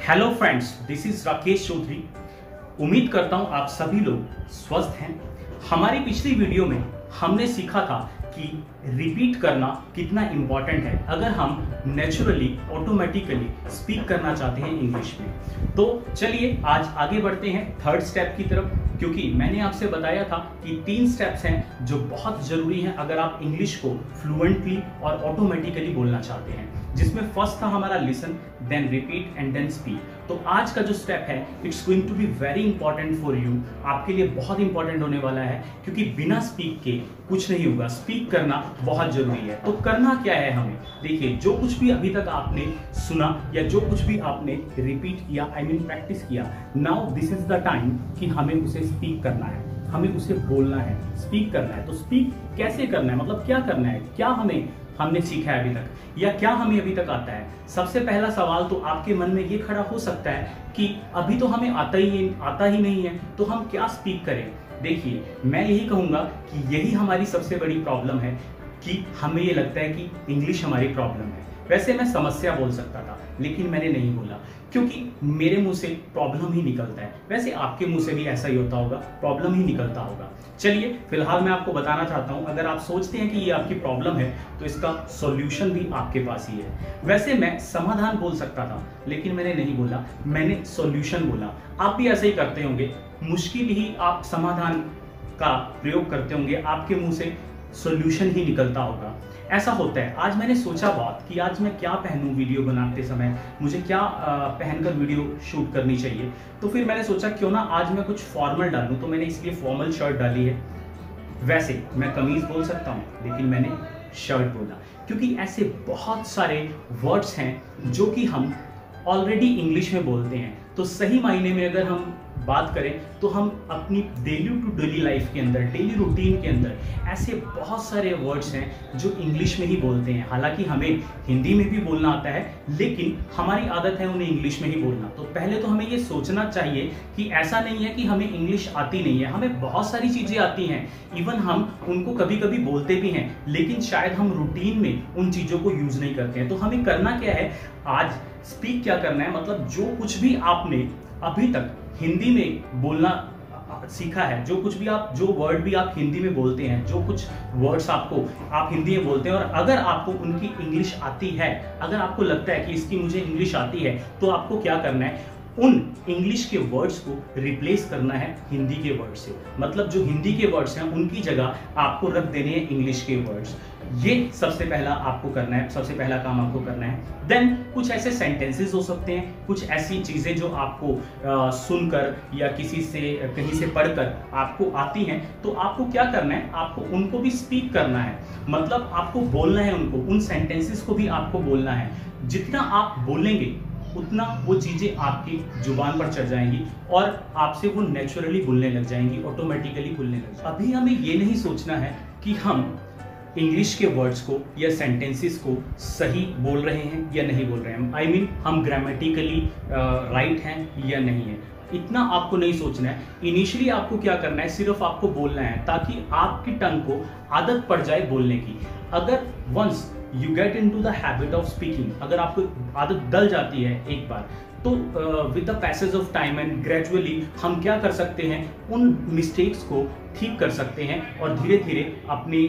Hello friends, this is Rakesh Chaudhary. उम्मीद करता हूं आप सभी लोग स्वस्थ हैं। हमारी पिछली वीडियो में हमने सीखा था कि रिपीट करना कितना इंपॉर्टेंट है अगर हम नेचुरली ऑटोमेटिकली स्पीक करना चाहते हैं इंग्लिश में। तो चलिए आज आगे बढ़ते हैं थर्ड स्टेप की तरफ, क्योंकि मैंने आपसे बताया था कि 3 स्टेप्स हैं जो बहुत जरूरी हैं अगर आप इंग्लिश को फ्लुएंटली और ऑटोमेटिकली बोलना चाहते हैं, जिसमें फर्स्ट था हमारा listen, then repeat and then speak. तो आज का जो स्टेप है it's going to be very important for you, आपके लिए बहुत इंपॉर्टेंट होने वाला है, क्योंकि बिना स्पीक के कुछ नहीं होगा। स्पीक करना बहुत जरूरी है। तो करना क्या है हमें, देखिए जो कुछ भी अभी तक आपने सुना या जो कुछ भी आपने रिपीट किया, प्रैक्टिस किया, now this is the time कि हमें उसे स्पीक करना है, हमें उसे बोलना है, स्पीक करना है। तो स्पीक कैसे करना है, मतलब क्या करना है, क्या हमने सीखा है अभी तक या क्या हमें अभी तक आता है। सबसे पहला सवाल तो आपके मन में ये खड़ा हो सकता है कि अभी तो हमें आता ही नहीं है, तो हम क्या स्पीक करें। देखिए मैं यही कहूंगा कि यही हमारी सबसे बड़ी प्रॉब्लम है कि हमें ये लगता है कि इंग्लिश हमारी प्रॉब्लम है। वैसे मैं समस्या बोल सकता था, लेकिन मैंने नहीं बोला, क्योंकि मेरे मुंह से प्रॉब्लम ही निकलता है। वैसे आपके मुंह से भी ऐसा ही होता होगा, प्रॉब्लम ही निकलता होगा। चलिए फिलहाल मैं आपको बताना चाहता हूं, अगर आप सोचते हैं कि ये आपकी प्रॉब्लम है तो इसका सॉल्यूशन भी आपके पास ही है। वैसे मैं समाधान बोल सकता था, लेकिन मैंने नहीं बोला, मैंने सॉल्यूशन बोला। आप भी ऐसे ही करते होंगे, मुश्किल ही आप समाधान का प्रयोग करते होंगे, आपके मुंह से सॉल्यूशन ही निकलता होगा। ऐसा होता है। आज मैंने सोचा बात कि आज मैं क्या पहनूं वीडियो बनाते समय, मुझे क्या पहनकर वीडियो शूट करनी चाहिए। तो फिर मैंने सोचा क्यों ना आज मैं कुछ फॉर्मल डालूं, तो मैंने इसलिए फॉर्मल शर्ट डाली है। वैसे मैं कमीज बोल सकता हूं, लेकिन मैंने शर्ट बोला, क्योंकि ऐसे बहुत सारे वर्ड्स हैं जो कि हम ऑलरेडी इंग्लिश में बोलते हैं। तो सही मायने में अगर हम बात करें तो हम अपनी डेली टू डेली लाइफ के अंदर, डेली रूटीन के अंदर ऐसे बहुत सारे वर्ड्स हैं जो इंग्लिश में ही बोलते हैं। हालांकि हमें हिंदी में भी बोलना आता है, लेकिन हमारी आदत है उन्हें इंग्लिश में ही बोलना। तो पहले तो हमें ये सोचना चाहिए कि ऐसा नहीं है कि हमें इंग्लिश आती नहीं है, हमें बहुत सारी चीजें आती हैं, इवन हम उनको कभी कभी बोलते भी हैं, लेकिन शायद हम रूटीन में उन चीजों को यूज नहीं करते हैं। तो हमें करना क्या है, आज स्पीक क्या करना है, मतलब जो कुछ भी आपने अभी तक हिंदी में बोलना सीखा है, जो वर्ड भी आप हिंदी में बोलते हैं, जो कुछ वर्ड्स आप हिंदी में बोलते हैं, और अगर आपको उनकी इंग्लिश आती है, अगर आपको लगता है कि इसकी मुझे इंग्लिश आती है, तो आपको क्या करना है, उन इंग्लिश के वर्ड्स को रिप्लेस करना है हिंदी के वर्ड से। मतलब जो हिंदी के वर्ड्स हैं उनकी जगह आपको रख देने हैं इंग्लिश के वर्ड्स। ये सबसे पहला आपको करना है, सबसे पहला काम आपको करना है। देन कुछ ऐसे सेंटेंसेस हो सकते हैं, कुछ ऐसी चीजें जो आपको सुनकर या कहीं से पढ़कर आपको आती हैं, तो आपको क्या करना है, आपको उनको भी स्पीक करना है। मतलब आपको बोलना है उनको, उन सेंटेंसेस को भी आपको बोलना है। जितना आप बोलेंगे उतना वो चीजें आपकी जुबान पर चढ़ जाएंगी और आपसे वो नेचुरली बोलने लग जाएंगी, ऑटोमेटिकली बोलने लग जाएंगी। अभी हमें ये नहीं सोचना है कि हम इंग्लिश के वर्ड्स को या सेंटेंसेस को सही बोल रहे हैं या नहीं बोल रहे हैं, I mean, हम ग्रामेटिकली राइट हैं या नहीं है। इतना आपको नहीं सोचना है। इनिशियली आपको क्या करना है, सिर्फ आपको बोलना है, ताकि आपकी टंग को आदत पड़ जाए बोलने की। अगर once you get into the habit of speaking, अगर आपको आदत डल जाती है एक बार, तो with the passage of time and gradually हम क्या कर सकते हैं, उन मिस्टेक्स को ठीक कर सकते हैं और धीरे धीरे अपनी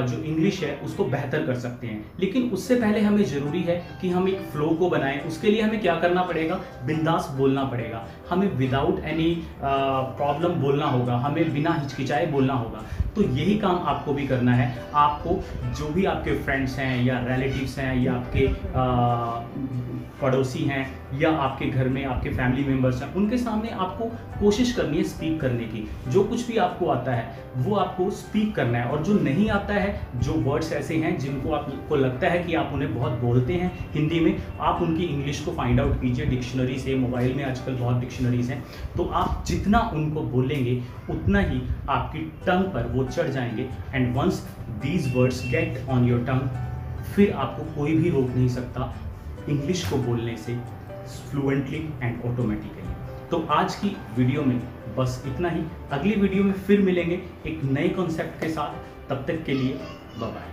जो इंग्लिश है उसको बेहतर कर सकते हैं। लेकिन उससे पहले हमें जरूरी है कि हम एक फ्लो को बनाएं। उसके लिए हमें क्या करना पड़ेगा, बिंदास बोलना पड़ेगा, हमें विदाउट एनी प्रॉब्लम बोलना होगा, हमें बिना हिचकिचाए बोलना होगा। तो यही काम आपको भी करना है। आपको जो भी आपके फ्रेंड्स हैं या रिलेटिव्स हैं या आपके पड़ोसी हैं या आपके घर में आपके फैमिली मेंबर्स हैं, उनके सामने आपको कोशिश करनी है स्पीक करने की। जो कुछ भी आपको आता है वो आपको स्पीक करना है, और जो नहीं आता है, जो वर्ड्स ऐसे हैं जिनको आपको लगता है कि आप उन्हें बहुत बोलते हैं हिंदी में, आप उनकी इंग्लिश को फाइंड आउट कीजिए डिक्शनरी से। मोबाइल में आजकल बहुत डिक्शनरीज हैं, तो आप जितना उनको बोलेंगे उतना ही आपकी टंग पर वो चढ़ जाएंगे। And once these words get on your tongue, फिर आपको कोई भी रोक नहीं सकता इंग्लिश को बोलने से फ्लुएंटली एंड ऑटोमेटिकली। तो आज की वीडियो में बस इतना ही। अगली वीडियो में फिर मिलेंगे एक नए कॉन्सेप्ट के साथ। तब तक के लिए बाय बाय।